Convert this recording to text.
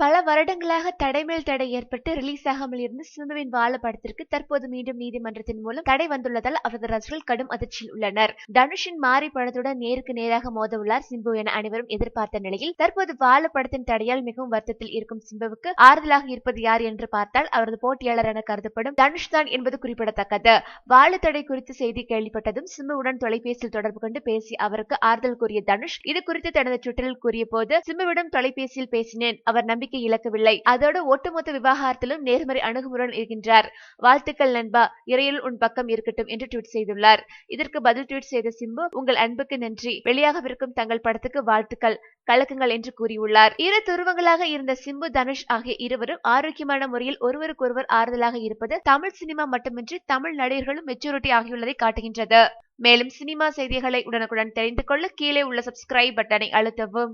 பல வருடங்களாக தடை மேல் தடை ஏற்பட்டு ரிலீஸ் ஆகாமல் இருந்த சிம்புவின் வாழ படத்திற்கு தற்போது மீண்டும் நீதிமன்றத்தின் மூலம் தடை வந்துள்ளதால் அவரது ரசிகர்கள் கடும் அதிர்ச்சியில் உள்ளனர். தனுஷின் மாரி படத்துடன் நேருக்கு நேராக மோத உள்ளார் சிம்பு என அனைவரும் எதிர்பார்த்த நிலையில் தற்போது வாழ படத்தின் தடையால் மிகவும் வருத்தத்தில் இருக்கும் சிம்புவுக்கு ஆறுதலாக இருப்பது யார் என்று பார்த்தால் அவரது போட்டியாளர் என கருதப்படும் தனுஷ் தான் என்பது குறிப்பிடத்தக்கது. வாழ தடை குறித்து செய்தி கேள்விப்பட்டதும் சிம்புவுடன் தொலைபேசியில் தொடர்பு கொண்டு பேசி அவருக்கு ஆறுதல் கூறிய தனுஷ் இது குறித்து தனது ட்விட்டரில் கூறிய போது, சிம்புவிடம் தொலைபேசியில் பேசினேன், அவர் நம்பிக்கை இழக்கவில்லை, அதோடு ஒட்டுமொத்த விவகாரத்திலும் நேர்மறை அணுகுமுறையுடன் இருக்கின்றார், வாழ்த்துக்கள் நண்பா, இறையில் உன் பக்கம் இருக்கட்டும் என்று ட்வீட் செய்துள்ளார். இதற்கு பதில் ட்வீட் செய்த சிம்பு, உங்கள் அன்புக்கு நன்றி, வெளியாகவிருக்கும் தங்கள் படத்துக்கு வாழ்த்துக்கள், கலக்குங்கள் என்று கூறியுள்ளார். இரு துருவங்களாக இருந்த சிம்பு தனுஷ் ஆகிய இருவரும் ஆரோக்கியமான முறையில் ஒருவருக்கொருவர் ஆறுதலாக இருப்பது தமிழ் சினிமா மட்டுமின்றி தமிழ் நடிகர்களும் மெச்சூரிட்டி ஆகியுள்ளதை காட்டுகின்றது. மேலும் சினிமா செய்திகளை உடனுக்குடன் தெரிந்து கொள்ள கீழே உள்ள சப்ஸ்கிரைப் பட்டனை அழுத்தவும்.